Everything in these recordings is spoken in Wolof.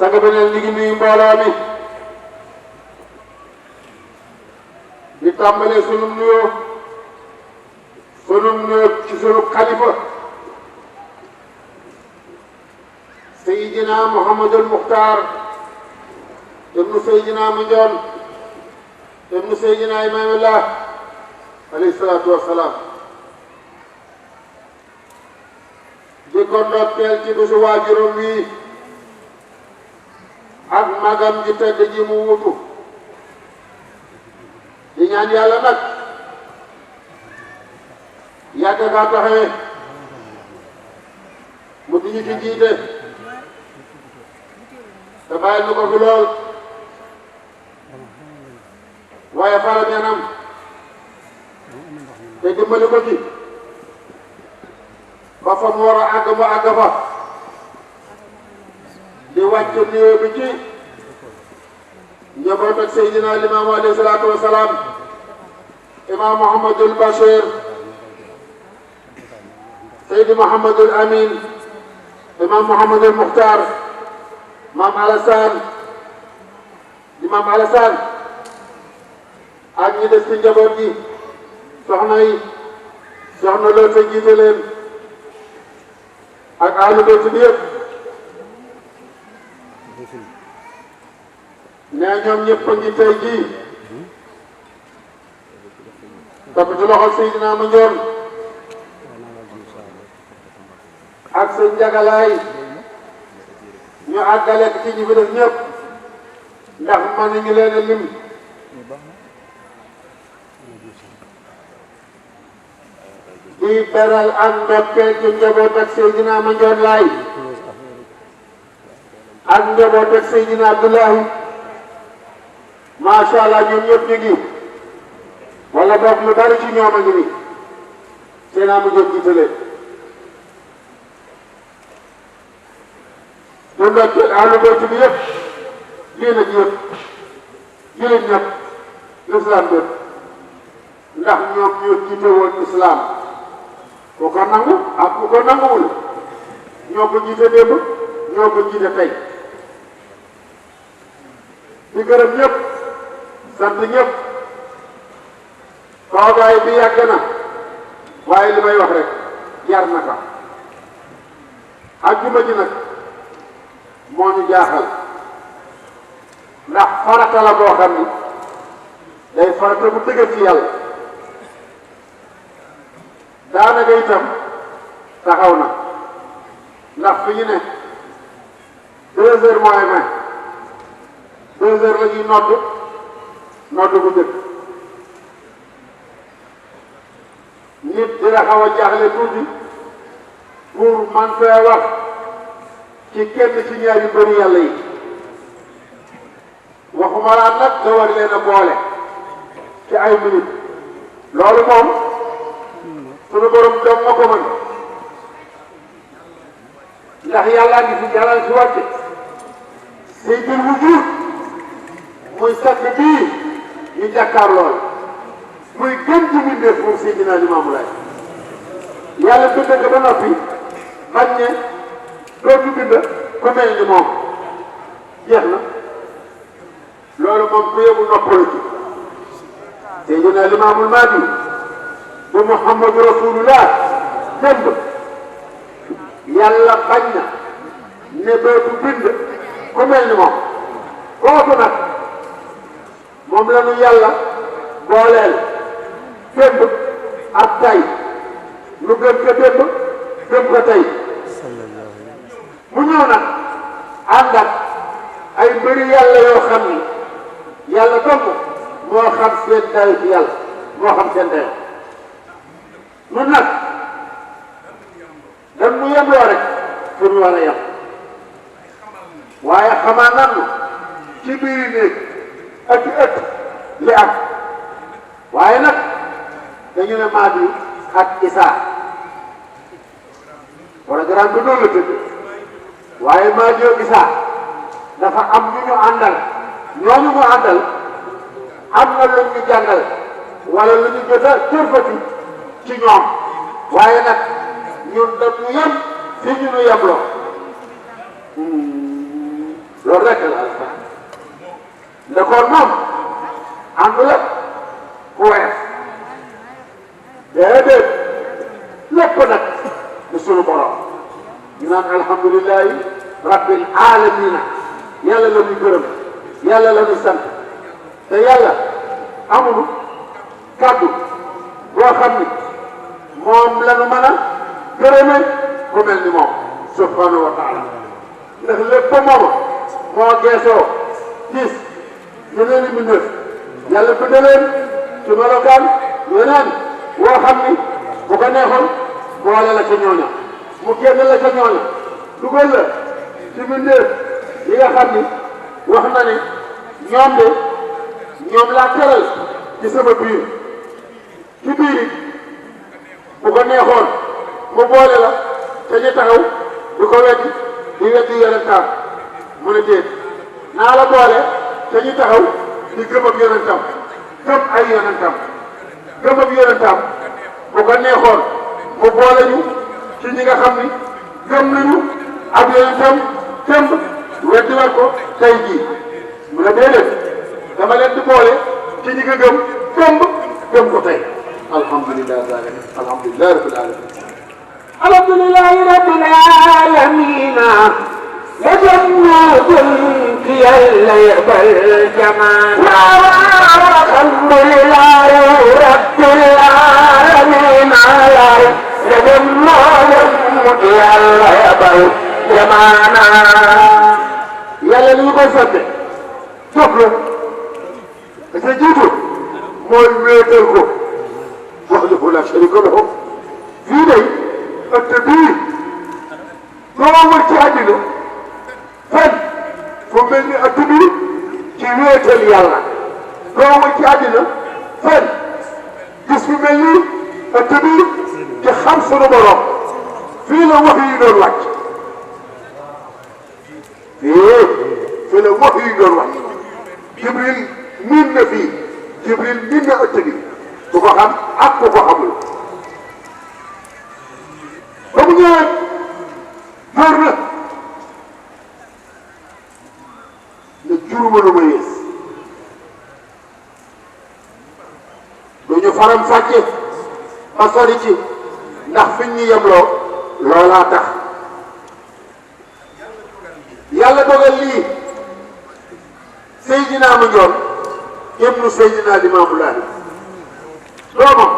sanga beneen li ngi nuyu mbooloo mi di tàmbalee sunu nuyoo ci sunu xalifa Seydina Mouhamadul Muxtaar ibnu Seydina Mandione ibnu Seydina Imaamillah alayhi salaatu wassalaam di ko ndokkeel ci bisu waajuram wi ak magam ji tedd ji mu wutu di ñaan yàlla nag yàgg kaa taxawee mu di ñu ci jiite te bàyyil nu ko fi lool waaye faram yanam te dimbali ko ci ba fa mu war a àgg mu àgg fa di wàcc nuyoo bi ci njaboot ak Seydina Limaamu alayhi salaatu wa salaam imaam Mouhamadul Bachir Seydi Mouhamadul Amin imaam Mouhamadul Muxtaar maam Alassane imaam Alassane ak ñi des ci njaboot gi soxna yi soxna loolu te jiite leen ak ahlu bayt bi yëpp nee ñoom ñëpp a ngi tey jii topp ci loxol Seydina Mandione ak sëñ Njagalaay ñu àggale ci ñi fi def ñëpp ndax mën nañu leen a lim di beral ak ndokkeel ci njaboot ak Seydina Mandione Laay ak njaboot ak Seydina Abdoulahi macha allah ñoom ñëpp ñu ngi wala boog lu bari ci ñoom a ngi ni seen amu jëm jiitale ñu ndokkeel ahlu bayt bi yëpp lii nag yëpp jullit ñëpp l'islam bépp ndax ñoom ñoo jiite woon islam ku ko nangu ak ku ko nanguwul ñoo ko jiite démb ñoo ko jiite tey di gërëm ñëpp sant ñëpp toogaay bi yàgg na waaye li may wax rek jar na ko àjjuma ji nag moo ñu jaaxal ndax farata la boo xam ni day farata bu dëgg ci yàlla daanaka itam taxaw na ndax fi ñu ne 2 heures moins 20 2 heures la ñuy nodd bu njëkk nit dina xaw a jaaxle tuuti pour man fee wax ci kenn ci ñaari mbëri yàlla yi waxuma laa nag nga war leen a boole ci ay minute loolu moom sunu borom doom ma ko mën ndax yàllaa ngi fi yàlla si wàcce sayyidul wujuud muy sakk bii ñu jàkkaar lool muy gën ci mbindeef moom Seydina Limaamu Laay yàlla bind ko ba noppi bañ ne dootu bind ku mel ni moom jeex na loolu moom ku yóbbu noppalu ci Seydina Limaamul Mahdi bu Muhammadu Rasulullah démb yàlla bañ na ne dootu bind ku mel ni moom kooku nag moom la nu yàlla booleel démb ak tey nu gëm ko démb gëm ko tey mu ñëw nag ànd ak ay mbëri yàlla yoo xam ni yàlla dong moo xam seen dayo ci yàlla moo xam seen dayo nun nag dan mu yemloo rek fu ñu war a yem waaye xamaa nan ci biiri néeg ëtt li am waaye nag dañu ne Mahdi ak Isa programme bi noonu la tëdd waaye Mahdi ak Isa dafa am ñu ñu àndal ñooñu mu àndal am na lu ñu jàngal wala lu ñu jot a jërfati ci ñoom waaye nag ñun dañu yem fi ñu nu yemloo loolu rek la alxuraan ndekoon moom àndul ak ku weex déedéet lépp nag di sunu borom ñu naan alhamdulilahi rabbil alamina yàlla la ñu gërëm yàlla la ñu sant te yàlla amul kàddu boo xam ni moom la ñu mën a gërëme ku mel ni moom subhanahu wa taala ndax lépp mooma moo geesoo gis yeneen i mbindéef yàlla bind leen ci melokaan yeneen woo xam ni bu ko neexoon boole la ca ñooña mu génn la ca ñooña dugal la ci mbindéef yi nga xam ni wax na ne ñoom de ñoom laa teral ci sama biir ci biir it bu ko neexoon mu boole la te ñu taxaw di ko weddi yonentam mu ne déet naa la boole te ñu taxaw di gëm ak yonentam gëm ay yonentam gëm ak yonentam bu ko neexoon mu boole ñu ci ñi nga xam ni gëm nañu ak yonentam temb weddi war ko tey jii mu ne déedéet dama leen di boole ci ñi nga gëm ko tey alhamdulilah alhamdulilah rabbil alamin alhamdulillahi rabbil alamin لجنة في الليل الجمال الحمد لله رب العالمين على لجنة في الليل الجمال yàlla li ñu koy sant jox la parce que jiitu mooy wéetal ko wahdahu la sharika lahu fii day ëtt bii doo wër ci àddina fen fu mel ni ëtt bii ci wéetal yàlla doo wër ci àddina fen gis fu mel ni ëtt bii ci xam sunu borom fii la wax yi doon wàcc fii la wax yi doon wàcc Jibril miin na fii Jibril miin na ëtt bi ku ko xam ak ku ko xamul ba mu ñëwee door na ne juruma lu ma yées duñu faram fàcce ba sori ci ndax fiñ ñu yemloo loolaa tax yàlla dogal lii Seydina Mandione ibnu Seydina Limaamulaay doomam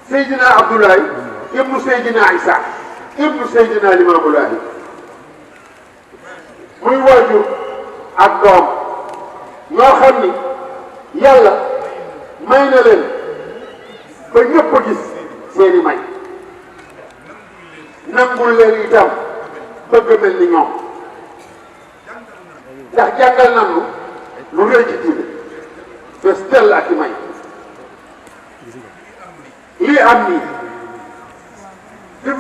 Seydina Abdoulaye ibnu Seydina Isa ibnu Seydina Limaamulaay muy waajur ak doom ñoo xam ni yàlla may na leen ba ñëpp a gis seeni may nangul leen itam bëgg mel ni ñoom ndax jàngal nañu lu rëy ci diine bés tell ak i may lii am nii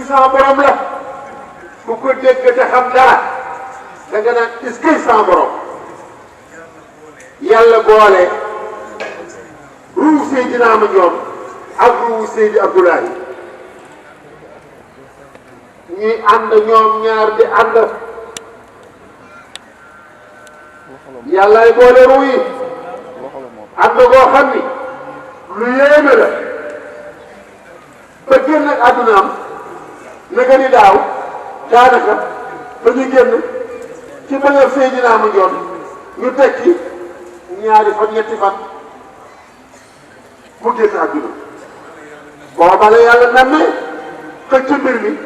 sama borom la ku ko dégg te xam dara da nga naan est-ce que sama borom yàlla boole ruu Seydina Mandione ak ruu Seydi Abdoulaye ñuy ànd ñoom ñaar di ànd yàllaay boole ruu yi ànd goo xam ni lu yéeme la ba génn ak àddunaam naka ni daaw daanaka ba ñu génn ci bëgg Seydina Mandione ñu teg ci ñaari fan ñetti fan mu génn àdduna booba la yàlla nam ne xëcc mbir mi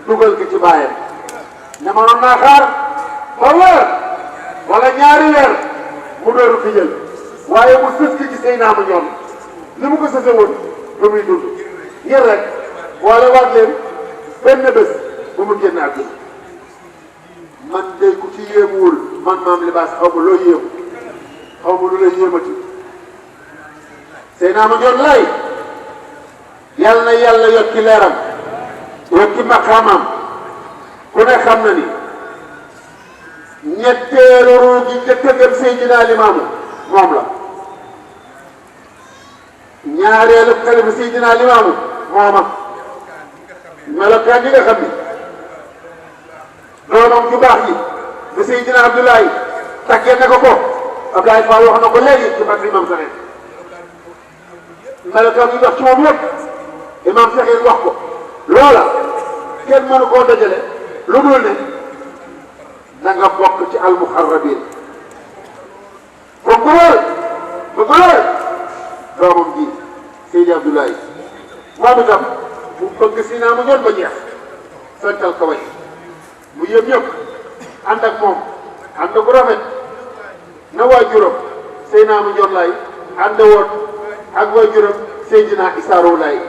dugal ko ci bàyyam ne mënoon naa xaar ba weer wala ñaari weer mu dooru fi jël waaye mu sës ki ci Seydina Mandione ni mu ko sëse woon ba muy dund ngir rek boole waat leen benn bés bu mu génn àdduna man day ku ci yéemuwul man maam libaas xaw ma loo yéemu xaw ma lu la yéemati Seydina Mandione lay yàlla na yàlla yokki leeram yokki maqaamam ku ne xam na ni ñetteelu ruu gi njëkk a gëm Seydina Limaamu moom la ñaareelu xalifa Seydina Limaamu mooma melokaan yi nga xam ni doomam ju baax yi ne Seydina Abdoulaye tàggee na ko Abdoulaye Fall wax na ko léegi ci fàttali imam Saxeen melokaan yi wax ci moom yëpp imam Saxeen wax ko loola kenn mënu koo dajale lu dul ne da nga bokk ci almuxarrabin kon bu lool doomam ji Seydi Abdoulaye moom itam mu bëgg si naa mu ñoon ba jeex fental ko way mu yëm ñëpp ànd ak moom ànd gu rafet na waajuram Seydina mu ñoon lay ànd woon ak waajuram Seydina Issa Rouhou Laye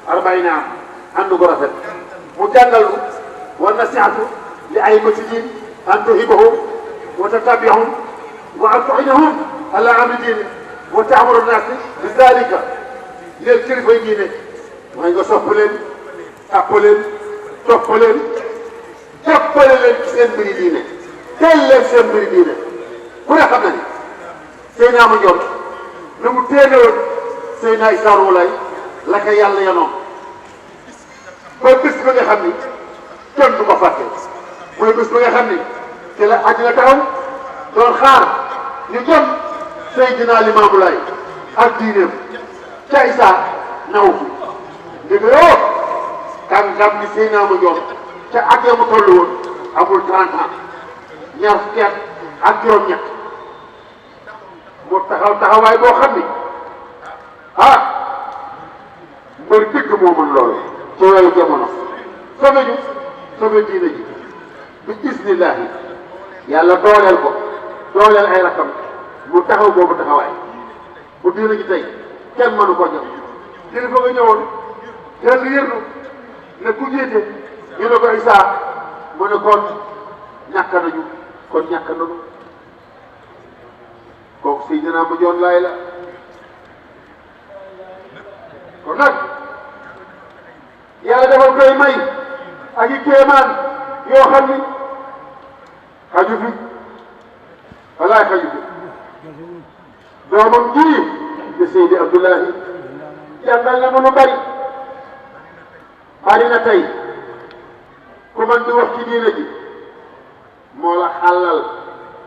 arbaina am ànd gu rafet mu jàngal wa nasiihatu li a'immati diin an tuhibahum wa tattabi'ahum wa an tu'inahum ala amri diini wa ta'muru naasi bi zaalika leen kilifa yi diine mooy nga sopp leen tàpp leen topp leen jàppale leen ci seen mbiri diine teel leen seen mbiri diine ku ne xam na ni Seydina ma Ndione lu mu téene woon Seydina Issa Rouhou Laye la ko yàlla yanoon ba bés ba nga xam ni kenn du ko fàtte mooy bés ba nga xam ni ci la àddina taxaw doon xaar ñu jot Seydina Limaamu Laay ak diineem ca Issa naw fi dégg nga yoo kàngam ni Seydina ma Ndione ca at ya mu toll woon amul 30 ans ñaar fukki at ak juróom-ñett mu taxaw taxawaay boo xam ni mbër dëgg moo mën loolu ci yooyu jamono sobe ñu sobe diine ji bi isnillahi yàlla dooleel ko dooleel ay rakam mu taxaw boobu taxawaay bu diine ji tey kenn mënu ko jox kilifa nga ñëwoon teel yërnu ne ku jiite ñu ne ko Issa mu ne kon ñàkk nañu kon ñàkk nañu kooku Seydina ma Ndione Laye la kon nag yàlla defal koy may ak i kéemaan yoo xam ni xaju fi walaay xaju fi doomam ji di Seydi Abdoulaye jàngal na mu lu bari na tey ku man di wax ci diine ji moo la xàllal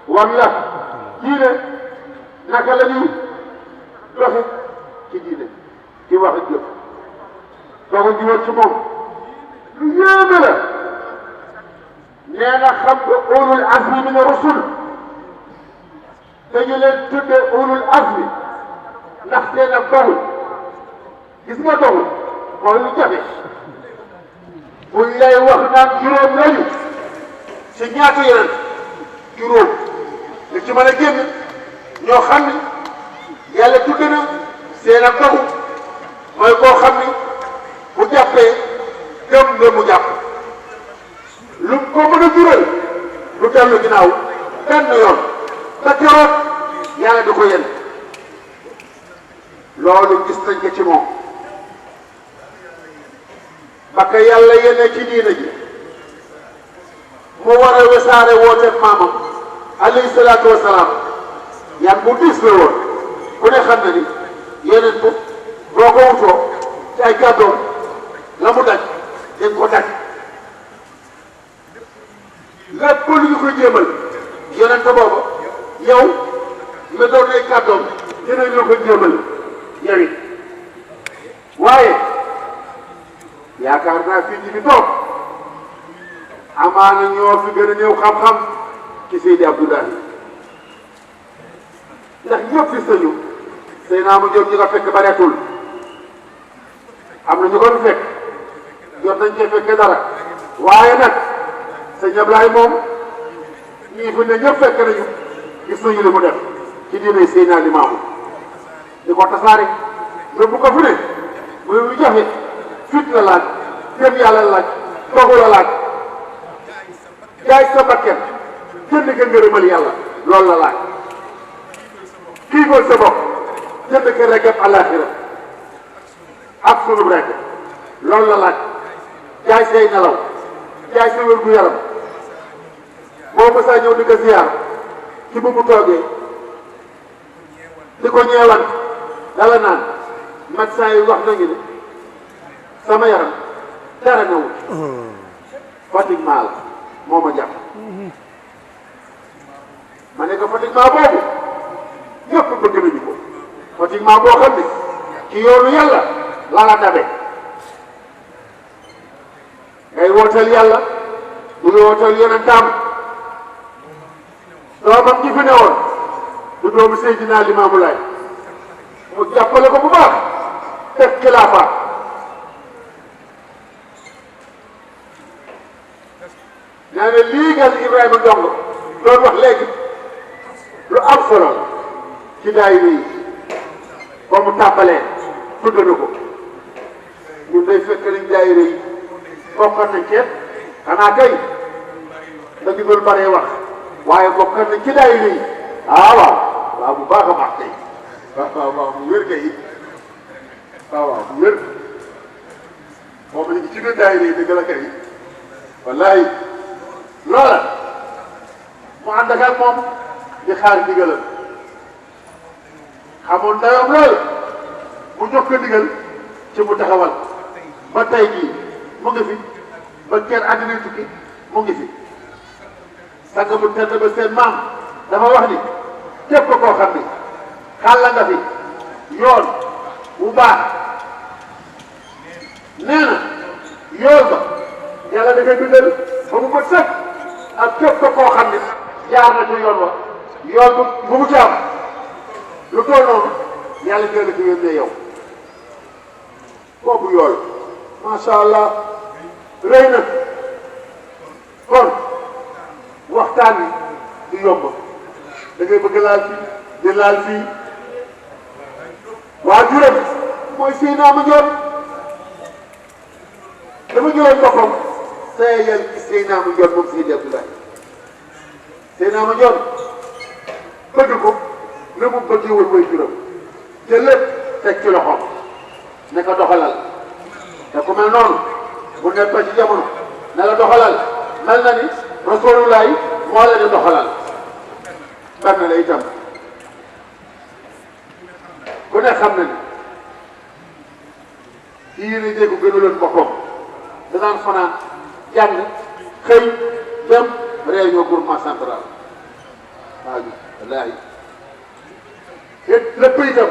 wan la diine naka la ñuy doxe ci diine ci wax ak jëf doog a jiwoon ci moom lu yéeme la nee na xam nga ulul azmi min rusul dañu leen tudde ulul azmi ndax seen ak doxul gis nga doxul mooy lu jafe buñ lay wax naan juróom lañu si ñaata yeneen juróom li ci mën a génn ñoo xam ni yàlla tudd na seen ak doxu mooy koo xam ni bu jàppee gëm nga mu jàpp lu ko mën a jural lu dellu ginnaaw benn yoon te keroog yàlla du ko yen loolu gis nañ ko ci moom ba ka yàlla yéene ci diina ji mu war a wesaare wooteeg maamam alayhi salaatu wa salaam yan bu diis la woon ku ne xam na ni yeneen bu boo ko wutoo ci ay kàddoom la mu daj dañ ko daj lépp lu ñu ko jéemal yeneen te booba yow nga doon ay kàddoom dinañ la ko jéemal yow it waaye yaakaar naa fii ci bi toog amaana ñoo fi gën a néew xam-xam ci Seydi Abdoulaye ndax ñëpp gis nañu Seydina ma Ndione ñi nga fekk bareetul am na ñu ko fekk jot nañ cee fekke dara waaye nag sëñ Ablaye moom ñii fi ne ñëpp fekk nañu gis nañu li mu def ci diine Seydina Limaamu di ko tasaare yóbbu ko fu ne muy lu jafe fit la laaj gëm yàlla la laaj dogu la laaj jaay sa bakkan jënd ka ngërëmal yàlla loolu la laaj xiifal sa bopp jënd ka regab alaxira ak sunub rek loolu la laaj jaay say nelaw jaay sa wér gu yaram boo mësaa ñëw di ko ziyaar ci bu mu toogee di ko ñeewant dala naan médecin yi wax nañu ne sama yaram dara newul pratiquement la moo ma jàpp ma ne ko pratiquement boobu ñëpp bëgg nañu ko pratiquement boo xam ne ci yoonu yàlla la la dabe ngay wootal yàlla du wootal yonentam doomam ji fi newoon du doomu Seydina Limaamu Laay mu jàppale ko bu baax def xilaafa nee na lii nga Ibrahima Ndongo doon wax léegi lu am solo la ci daayira yi ba mu tàmbalee tudd na ko ñun day fekk nañ daayira yi bokkoon nañ ceeb xanaa kay dañu doon baree wax waaye bokkoon nañ ci daayira yi waaw bu baax a baax tey waaw bu wér kay waaw bu wér moom la ñu ci biir daayira yi dëgg la kay wallahi loola mu ànd ak moom di xaar ndigalam xamoon dayoom lool mu jox ko ndigal ci mu taxawal ba tey jii mu ngi fi ba kenn àddina tukki mu ngi fi sang bu tedd ba seen maam dafa wax ni képp koo xam ni xàlla nga fi yoon bu baax nee na yoon ba yàlla da koy bindal ba mu mat sëkk ak képp koo xam ne jaar na ci yoon wa yoon bu mu ci am lu toll noonu yàlla jël la ci yónnee yow boobu yool macha allah rëy na kon waxtaan wi du yomb da ngay bëgg laal fii di laal fii waa juróom mooy Seydina Mandione dafa jëloon boppam seeyal ci Seydina Mandione moom Seydi Abdoulaye Seydina Mandione bëgg ko ne mu bëggewul mooy juróom jël lépp teg ci loxoom ne ko doxalal te ku mel noonu bu nekk ci jamono ne la doxalal mel na ni Rasulullah moo la di doxalal benn la itam ku ne xam na ni ci yéen a ko gënuloon boppam danaan fanaan jàng xëy dem réunion groupement central waaw wallaahi lépp itam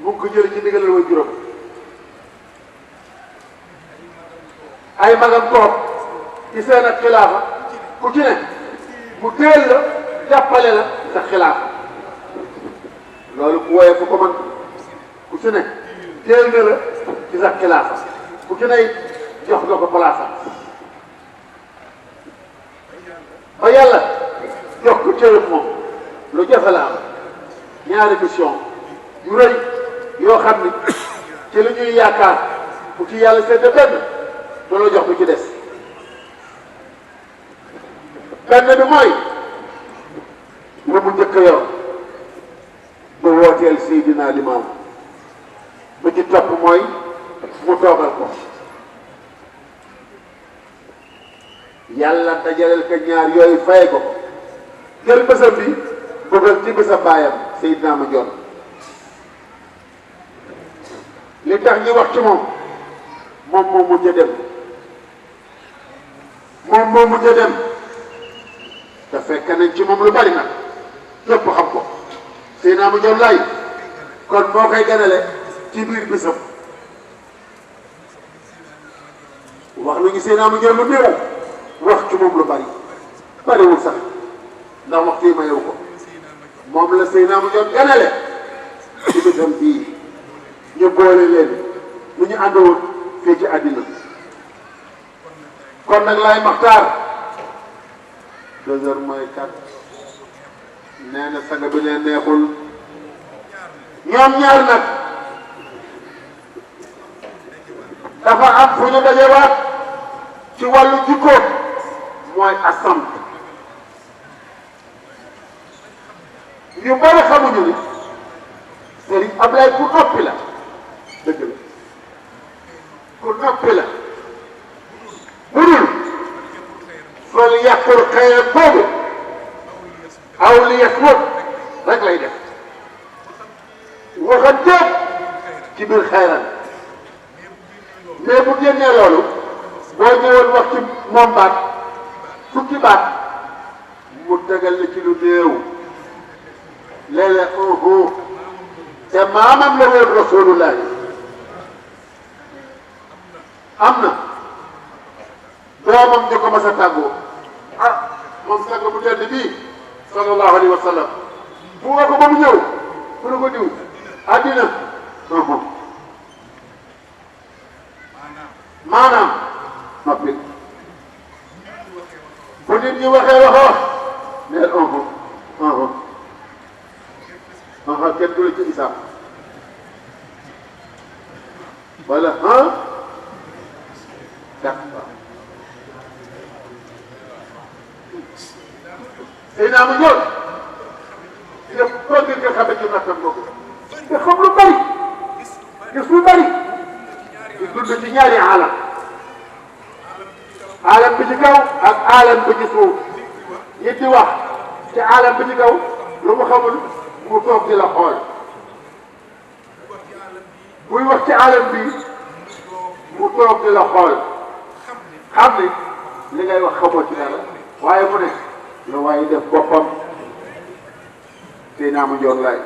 mu ngi ko jëlee ci ndigalal way juróom ay magam toog ci seen ak xilaafa ku ci ne mu teel la jàppale la sa xilaafa loolu ku woyee fu ko man ku ci ne teel na la ci sa xilaafa ku ci ne jox nga ko place ba yàlla jox ko cërëb moom lu jafe la am ñaari mission yu rëy yoo xam ni ci li ñuy yaakaar ku ci yàlla sedd benn doo la jox bu ci des benn bi mooy la mu njëkk a yor ba wooteel Seydina Limaamu ba ci topp mooy mu toogal ko yàlla dajaleel ko ñaar yooyu fay ko jël bésam bi bëggal ci bésam baayam Seydina Mandione li tax ñu wax ci moom moo mujj dem moo mujj dem te fekk nañ ci moom lu bari nag lépp xam ko Seydina Mandione Laye kon moo koy ganale ci biir bésam wax nañu Seydina Mandione lu néew wax ci moom lu bariwul sax ndax waxtu yi ma yow ko moom la Seydina Mandione ganale ci bésam bii ñu boole leen lu ñu àndoon fii ci àddina kon nag Laye Makhtar 2h mooy 4 nee na sang bi ne neexul ñoom ñaar nag dafa am fu ñu dajewaat ci wàllu jikko mooy asam ñu bari xamuñu ni Serigne Ablaye ku noppi la dëgg la ku noppi la budul fal yàqul xayra boobu aw li yasmut rek lay def waxanteeg ci biir xayran mais bu génnee loolu boo ñëwoon wax ci moom baat fukki baat mu tegal la ci lu néew léeg-léeg te maamam la woon rasulullah am na doomam di ko mas a tàggoo moom sang bu tedd bii sallallahu alayhi wa sallam bu nga ko ba mu ñëw mu ne ko diw àddina maanaam noppi bu nit ñi waxee waxoo neel kenn du la ci isaab wala Seydina mu ñëw dina toog nga xam ne ci nattam boobu te xam lu bari gis lu bari di dund ci ñaari alam bi ci kaw ak alam bi ci suuf nit di wax ci alam bi ci kaw lu mu xamul mu toog di la xool buy wax ci alam bi mu toog di la xool xam ni li ngay wax xamoo ci dara waaye mu ne lu waaye def boppam tey naa mu njoon laay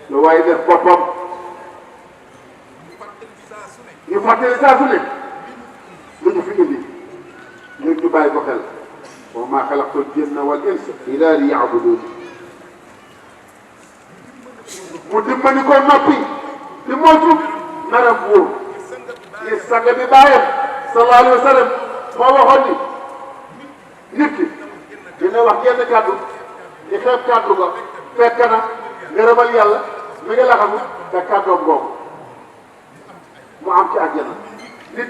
lu waaye def boppam ñu fàttali saa su ne lu ñu fi indi ngir ñu bàyyi ko xel wa maa xalaqtul jinna wal insa illa liya'budun mu dimbali ko noppi di moytu naram wóor ci sang bi bàyyam sallallahu alayhi wa sallam moo waxoon ni nit ki dina wax genn kàddu di xeeb kàddu ko fekk na ngërëmal yàlla mi ngi la xamul te kàddoom googu mu am ci àjjana nit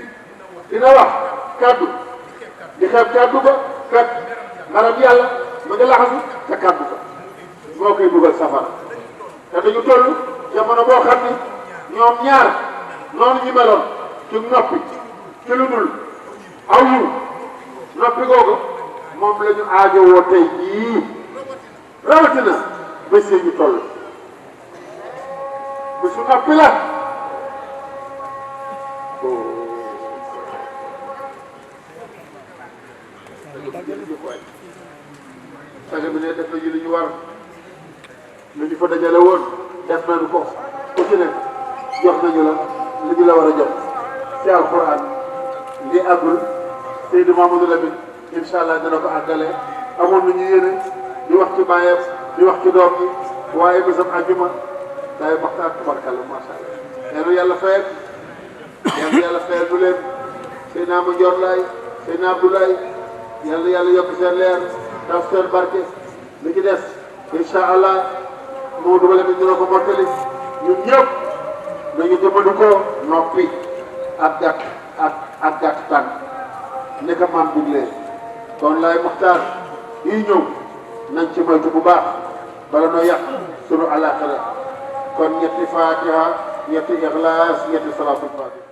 dina wax kàddu di xeeb kàddu ko fekk ngaram yàlla mi ngi la xamul te kàddu ko moo koy dugal safara te dañu toll jamono boo xam ni ñoom ñaar noonu ñu meloon ci noppi ci lu dul aw yiw noppi googu moom la ñu aajowoo tey jii rawatina bés yi ñu toll bésu noppi la saga bi ne def nañu li ñu war lu ñu fa dajale woon def nañu ko ku ci ne jox nañu la li ñu la war a jox ci alquran li àggul Seydou Mamadou Lamine incha allah dina ko àggale amoon nañu yéene di wax ci bàyyam di wax ci doom yi waaye bésam àjjuma day waxtaan tubarkalla macha allah yéen yàlla fayal yàlla fayal du leen Seydina Ama Ndior Laye Seydina Abdoulaye yàlla yokk seen leer taf seen barke li ci des incha allah Mamadou Lamine dina ko mottali ñun ñëpp nañu jëfandikoo noppi ak gàtt tànk nekk maam diglee kon laay muxtaar yi ñëw nañ ci moytu bu baax bala noo yàq sunu alaxira kon ñetti fatiha ñetti ixlaas ñetti salaatul fatiha